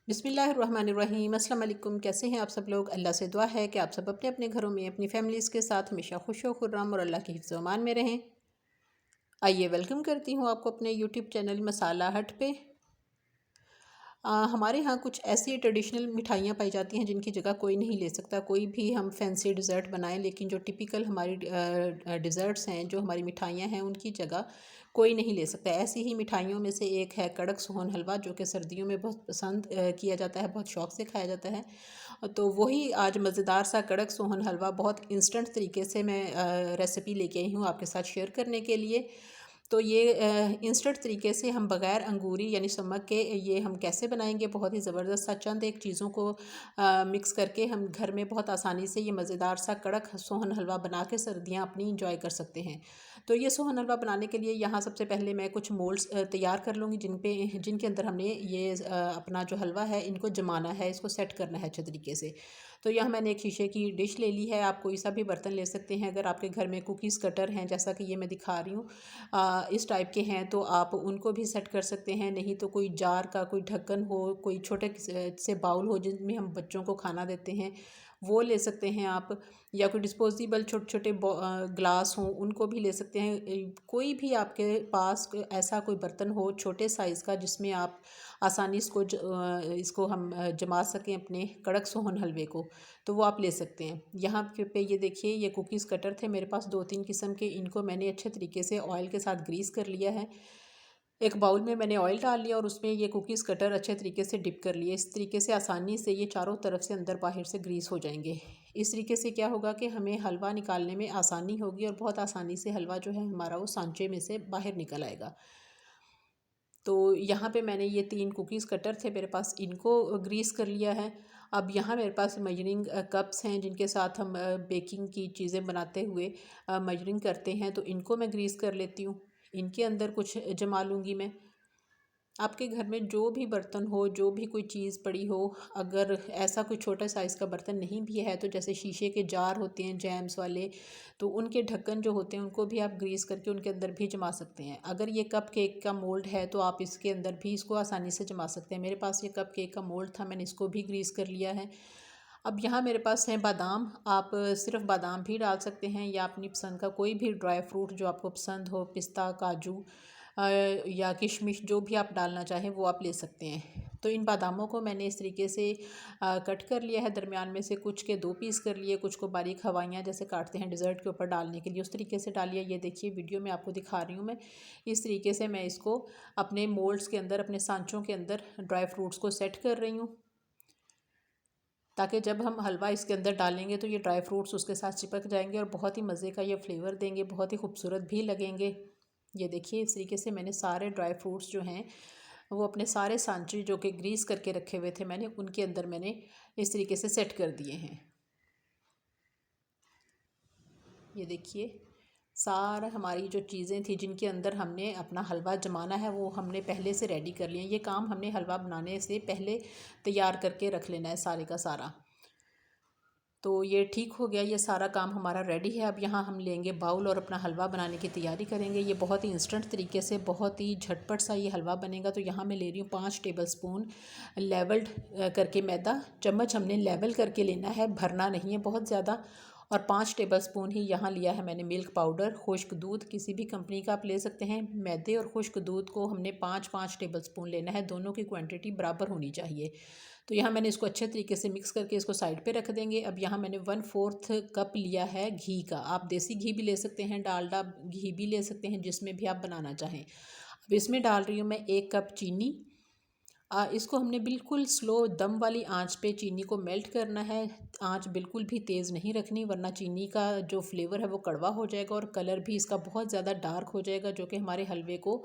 बिस्मिल्लाहिर्रहमानिर्रहीम। अस्सलाम वालेकुम। कैसे हैं आप सब लोग? अल्लाह से दुआ है कि आप सब अपने अपने घरों में अपनी फैमिलीज़ के साथ हमेशा खुश व खुर्रम और अल्लाह के हिफ्ज़ व अमान में रहें। आइए वेलकम करती हूँ आपको अपने यूट्यूब चैनल मसाला हट पे। हमारे यहाँ कुछ ऐसी ट्रेडिशनल मिठाइयाँ पाई जाती हैं जिनकी जगह कोई नहीं ले सकता। कोई भी हम फैंसी डिज़र्ट बनाएं, लेकिन जो टिपिकल हमारी डिज़र्ट्स हैं, जो हमारी मिठाइयाँ हैं, उनकी जगह कोई नहीं ले सकता। ऐसी ही मिठाइयों में से एक है कड़क सोहन हलवा, जो कि सर्दियों में बहुत पसंद किया जाता है, बहुत शौक़ से खाया जाता है। तो वही आज मज़ेदार सा कड़क सोहन हलवा बहुत इंस्टेंट तरीके से मैं रेसिपी लेके आई हूँ आपके साथ शेयर करने के लिए। तो ये इंस्टेंट तरीके से हम बग़ैर अंगूरी यानी समक के ये हम कैसे बनाएंगे, बहुत ही ज़बरदस्त सा चंद एक चीज़ों को मिक्स करके हम घर में बहुत आसानी से ये मज़ेदार सा कड़क सोहन हलवा बना के सर्दियाँ अपनी इंजॉय कर सकते हैं। तो ये सोहन हलवा बनाने के लिए यहाँ सबसे पहले मैं कुछ मोल्ड्स तैयार कर लूँगी जिनके अंदर हमने ये अपना जो हलवा है इनको जमाना है, इसको सेट करना है अच्छे तरीके से। तो यहाँ मैंने एक शीशे की डिश ले ली है। आप कोई सा भी बर्तन ले सकते हैं। अगर आपके घर में कुकीज़ कटर हैं, जैसा कि ये मैं दिखा रही हूँ, इस टाइप के हैं, तो आप उनको भी सेट कर सकते हैं। नहीं तो कोई जार का कोई ढक्कन हो, कोई छोटे से बाउल हो जिनमें हम बच्चों को खाना देते हैं, वो ले सकते हैं आप। या कोई डिस्पोजेबल छोटे छोटे ग्लास हों, उनको भी ले सकते हैं। कोई भी आपके पास ऐसा कोई बर्तन हो छोटे साइज़ का जिसमें आप आसानी इसको हम जमा सकें अपने कड़क सोहन हलवे को, तो वो आप ले सकते हैं। यहाँ पे ये देखिए, ये कुकीज़ कटर थे मेरे पास 2-3 किस्म के। इनको मैंने अच्छे तरीके से ऑयल के साथ ग्रीस कर लिया है। एक बाउल में मैंने ऑयल डाल लिया और उसमें ये कुकीज़ कटर अच्छे तरीके से डिप कर लिए। इस तरीके से आसानी से ये चारों तरफ से अंदर बाहर से ग्रीस हो जाएंगे। इस तरीके से क्या होगा कि हमें हलवा निकालने में आसानी होगी और बहुत आसानी से हलवा जो है हमारा वो सांचे में से बाहर निकल आएगा। तो यहाँ पे मैंने ये 3 कुकीज़ कटर थे मेरे पास, इनको ग्रीस कर लिया है। अब यहाँ मेरे पास मेजरिंग कप्स हैं जिनके साथ हम बेकिंग की चीज़ें बनाते हुए मेजरिंग करते हैं, तो इनको मैं ग्रीस कर लेती हूँ। इनके अंदर कुछ जमा लूँगी मैं। आपके घर में जो भी बर्तन हो, जो भी कोई चीज़ पड़ी हो, अगर ऐसा कोई छोटा साइज़ का बर्तन नहीं भी है तो जैसे शीशे के जार होते हैं जैम्स वाले, तो उनके ढक्कन जो होते हैं उनको भी आप ग्रीस करके उनके अंदर भी जमा सकते हैं। अगर ये कप केक का मोल्ड है तो आप इसके अंदर भी इसको आसानी से जमा सकते हैं। मेरे पास ये कप केक का मोल्ड था, मैंने इसको भी ग्रीस कर लिया है। अब यहाँ मेरे पास हैं बादाम। आप सिर्फ बादाम भी डाल सकते हैं या अपनी पसंद का कोई भी ड्राई फ्रूट जो आपको पसंद हो, पिस्ता, काजू या किशमिश, जो भी आप डालना चाहें वो आप ले सकते हैं। तो इन बादामों को मैंने इस तरीके से कट कर लिया है, दरमियान में से कुछ के 2 पीस कर लिए, कुछ को बारीक हवाइयाँ जैसे काटते हैं डिज़र्ट के ऊपर डालने के लिए, उस तरीके से डालिए। ये देखिए वीडियो में आपको दिखा रही हूँ मैं। इस तरीके से मैं इसको अपने मोल्ड्स के अंदर, अपने सांचों के अंदर ड्राई फ्रूट्स को सेट कर रही हूँ, ताकि जब हम हलवा इसके अंदर डालेंगे तो ये ड्राई फ्रूट्स उसके साथ चिपक जाएंगे और बहुत ही मज़े का ये फ्लेवर देंगे, बहुत ही खूबसूरत भी लगेंगे। ये देखिए, इस तरीके से मैंने सारे ड्राई फ्रूट्स जो हैं वो अपने सारे सांचे जो कि ग्रीस करके रखे हुए थे मैंने, उनके अंदर मैंने इस तरीके से सेट कर दिए हैं। ये देखिए, सारा हमारी जो चीज़ें थी जिनके अंदर हमने अपना हलवा जमाना है वो हमने पहले से रेडी कर लिया। ये काम हमने हलवा बनाने से पहले तैयार करके रख लेना है सारे का सारा। तो ये ठीक हो गया, ये सारा काम हमारा रेडी है। अब यहाँ हम लेंगे बाउल और अपना हलवा बनाने की तैयारी करेंगे। ये बहुत ही इंस्टेंट तरीके से, बहुत ही झटपट सा ये हलवा बनेगा। तो यहाँ मैं ले रही हूँ 5 टेबलस्पून लेवल्ड करके मैदा। चम्मच हमने लेवल करके लेना है, भरना नहीं है बहुत ज़्यादा। और 5 टेबलस्पून ही यहाँ लिया है मैंने मिल्क पाउडर। खुश्क दूध किसी भी कंपनी का आप ले सकते हैं। मैदे और खुश्क दूध को हमने 5-5 टेबलस्पून लेना है, दोनों की क्वांटिटी बराबर होनी चाहिए। तो यहाँ मैंने इसको अच्छे तरीके से मिक्स करके इसको साइड पे रख देंगे। अब यहाँ मैंने 1/4 कप लिया है घी का। आप देसी घी भी ले सकते हैं, डालडा घी भी ले सकते हैं, जिसमें भी आप बनाना चाहें। अब इसमें डाल रही हूँ मैं 1 कप चीनी। इसको हमने बिल्कुल स्लो दम वाली आंच पे चीनी को मेल्ट करना है। आंच बिल्कुल भी तेज़ नहीं रखनी, वरना चीनी का जो फ्लेवर है वो कड़वा हो जाएगा और कलर भी इसका बहुत ज़्यादा डार्क हो जाएगा, जो कि हमारे हलवे को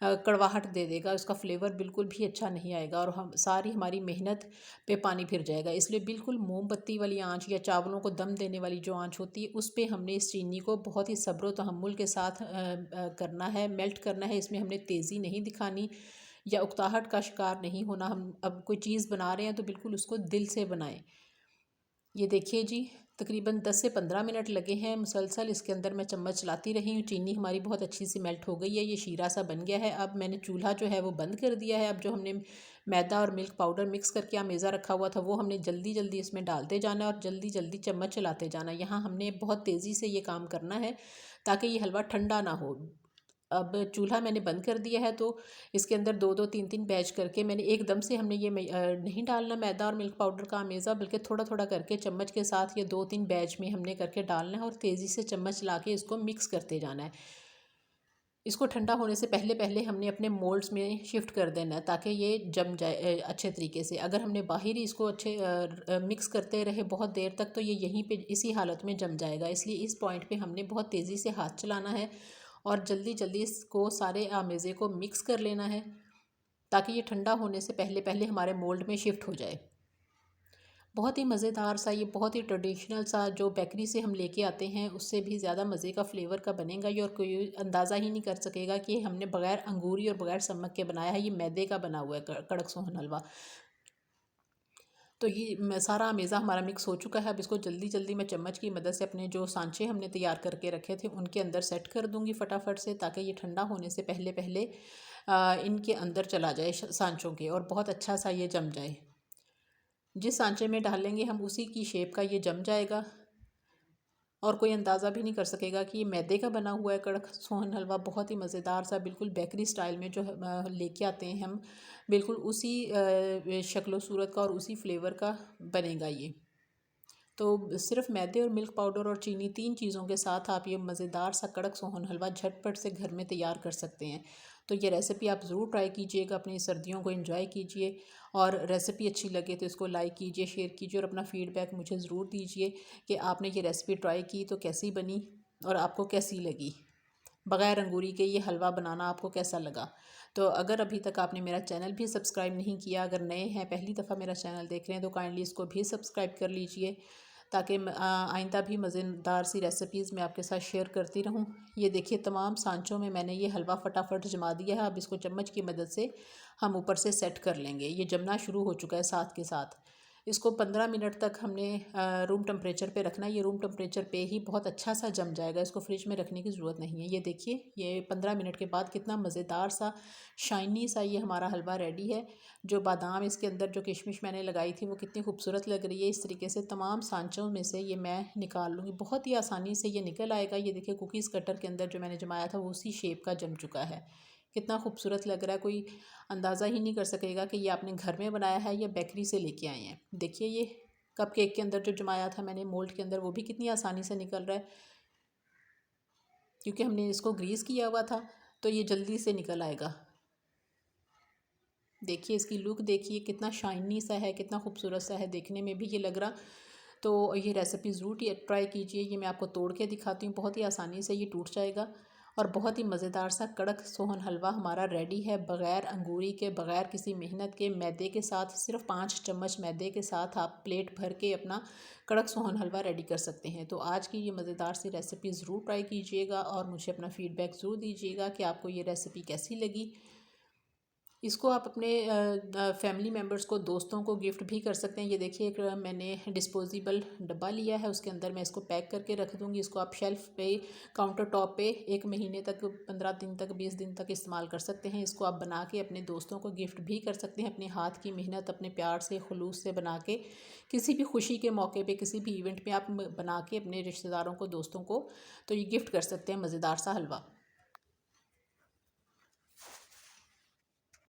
कड़वाहट दे देगा। उसका फ्लेवर बिल्कुल भी अच्छा नहीं आएगा और हम सारी हमारी मेहनत पे पानी फिर जाएगा। इसलिए बिल्कुल मोमबत्ती वाली आंच या चावलों को दम देने वाली जो आंच होती है उस पर हमने इस चीनी को बहुत ही सब्र तहम्मुल के साथ करना है, मेल्ट करना है। इसमें हमने तेज़ी नहीं दिखानी या उकताहट का शिकार नहीं होना। हम अब कोई चीज़ बना रहे हैं तो बिल्कुल उसको दिल से बनाएं। ये देखिए जी, तकरीबन 10 से 15 मिनट लगे हैं मुसलसल इसके अंदर मैं चम्मच चलाती रही हूँ। चीनी हमारी बहुत अच्छी सी मेल्ट हो गई है, ये शीरा सा बन गया है। अब मैंने चूल्हा जो है वो बंद कर दिया है। अब जो हमने मैदा और मिल्क पाउडर मिक्स करके आमेज़ा रखा हुआ था वो हमने जल्दी जल्दी इसमें डालते जाना है और जल्दी जल्दी चम्मच चलाते जाना। यहाँ हमने बहुत तेज़ी से ये काम करना है ताकि ये हलवा ठंडा ना हो। अब चूल्हा मैंने बंद कर दिया है, तो इसके अंदर दो दो तीन तीन बैच करके मैंने एकदम से हमने ये नहीं डालना मैदा और मिल्क पाउडर का आमेज़ा, बल्कि थोड़ा थोड़ा करके चम्मच के साथ ये 2-3 बैच में हमने करके डालना है और तेज़ी से चम्मच ला के इसको मिक्स करते जाना है। इसको ठंडा होने से पहले पहले हमने अपने मोल्ड्स में शिफ्ट कर देना है ताकि ये जम जाए अच्छे तरीके से। अगर हमने बाहर ही इसको अच्छे मिक्स करते रहे बहुत देर तक तो ये यहीं पे इसी हालत में जम जाएगा। इसलिए इस पॉइंट पे हमने बहुत तेज़ी से हाथ चलाना है और जल्दी जल्दी इसको सारे आमेज़े को मिक्स कर लेना है ताकि ये ठंडा होने से पहले पहले हमारे मोल्ड में शिफ्ट हो जाए। बहुत ही मज़ेदार सा, ये बहुत ही ट्रेडिशनल सा जो बेकरी से हम लेके आते हैं उससे भी ज़्यादा मज़े का फ्लेवर का बनेगा ये, और कोई अंदाज़ा ही नहीं कर सकेगा कि हमने बग़ैर अंगूरी और बग़ैर समक के बनाया है। ये मैदे का बना हुआ है कड़क सोहन हलवा। तो ये सारा अमेज़ा हमारा मिक्स हो चुका है। अब इसको जल्दी जल्दी मैं चम्मच की मदद से अपने जो सांचे हमने तैयार करके रखे थे उनके अंदर सेट कर दूँगी फटाफट से, ताकि ये ठंडा होने से पहले पहले इनके अंदर चला जाए सांचों के, और बहुत अच्छा सा ये जम जाए। जिस सांचे में डालेंगे हम उसी की शेप का ये जम जाएगा और कोई अंदाज़ा भी नहीं कर सकेगा कि ये मैदे का बना हुआ है कड़क सोहन हलवा। बहुत ही मज़ेदार सा, बिल्कुल बेकरी स्टाइल में जो लेके आते हैं हम, बिल्कुल उसी शक्ल सूरत का और उसी फ्लेवर का बनेगा ये। तो सिर्फ मैदे और मिल्क पाउडर और चीनी 3 चीज़ों के साथ आप ये मज़ेदार सा कड़क सोहन हलवा झटपट से घर में तैयार कर सकते हैं। तो ये रेसिपी आप ज़रूर ट्राई कीजिएगा, अपनी सर्दियों को एंजॉय कीजिए, और रेसिपी अच्छी लगे तो इसको लाइक कीजिए, शेयर कीजिए और अपना फ़ीडबैक मुझे ज़रूर दीजिए कि आपने ये रेसिपी ट्राई की तो कैसी बनी और आपको कैसी लगी। बग़ैर अंगूरी के ये हलवा बनाना आपको कैसा लगा। तो अगर अभी तक आपने मेरा चैनल भी सब्सक्राइब नहीं किया, अगर नए हैं पहली दफ़ा मेरा चैनल देख रहे हैं, तो काइंडली इसको भी सब्सक्राइब कर लीजिए ताकि आइंदा भी मज़ेदार सी रेसिपीज़ मैं आपके साथ शेयर करती रहूं। ये देखिए तमाम सांचों में मैंने ये हलवा फटाफट जमा दिया है। अब इसको चम्मच की मदद से हम ऊपर से सेट कर लेंगे। ये जमना शुरू हो चुका है साथ के साथ। इसको 15 मिनट तक हमने रूम टेम्परेचर पे रखना है। ये रूम टेम्परेचर पे ही बहुत अच्छा सा जम जाएगा, इसको फ्रिज में रखने की ज़रूरत नहीं है। ये देखिए ये 15 मिनट के बाद कितना मज़ेदार सा शाइनी सा ये हमारा हलवा रेडी है। जो बादाम इसके अंदर जो किशमिश मैंने लगाई थी वो कितनी खूबसूरत लग रही है। इस तरीके से तमाम सांचों में से ये मैं निकाल लूँगी, बहुत ही आसानी से ये निकल आएगा। ये देखिए कुकीज़ कटर के अंदर जो मैंने जमाया था वो उसी शेप का जम चुका है। कितना खूबसूरत लग रहा है, कोई अंदाज़ा ही नहीं कर सकेगा कि ये आपने घर में बनाया है या बेकरी से लेके आए हैं। देखिए ये कप केक के अंदर जो जमाया था मैंने मोल्ड के अंदर वो भी कितनी आसानी से निकल रहा है, क्योंकि हमने इसको ग्रीस किया हुआ था तो ये जल्दी से निकल आएगा। देखिए इसकी लुक देखिए कितना शाइनी सा है, कितना खूबसूरत सा है देखने में भी ये लग रहा। तो ये रेसिपी ज़रूर ट्राई कीजिए। ये मैं आपको तोड़ के दिखाती हूँ, बहुत ही आसानी से ये टूट जाएगा और बहुत ही मज़ेदार सा कड़क सोहन हलवा हमारा रेडी है, बग़ैर अंगूरी के, बग़ैर किसी मेहनत के। मैदे के साथ सिर्फ 5 चम्मच मैदे के साथ आप प्लेट भर के अपना कड़क सोहन हलवा रेडी कर सकते हैं। तो आज की ये मज़ेदार सी रेसिपी ज़रूर ट्राई कीजिएगा और मुझे अपना फ़ीडबैक ज़रूर दीजिएगा कि आपको ये रेसिपी कैसी लगी। इसको आप अपने फैमिली मेम्बर्स को, दोस्तों को गिफ्ट भी कर सकते हैं। ये देखिए एक मैंने डिस्पोजेबल डब्बा लिया है, उसके अंदर मैं इसको पैक करके रख दूँगी। इसको आप शेल्फ़ पे, काउंटर टॉप पे 1 महीने तक, 15 दिन तक, 20 दिन तक इस्तेमाल कर सकते हैं। इसको आप बना के अपने दोस्तों को गिफ्ट भी कर सकते हैं। अपने हाथ की मेहनत, अपने प्यार से, खुलूस से बना के किसी भी खुशी के मौके पे, किसी भी इवेंट में आप बना के अपने रिश्तेदारों को, दोस्तों को तो ये गिफ्ट कर सकते हैं मज़ेदार सा हलवा।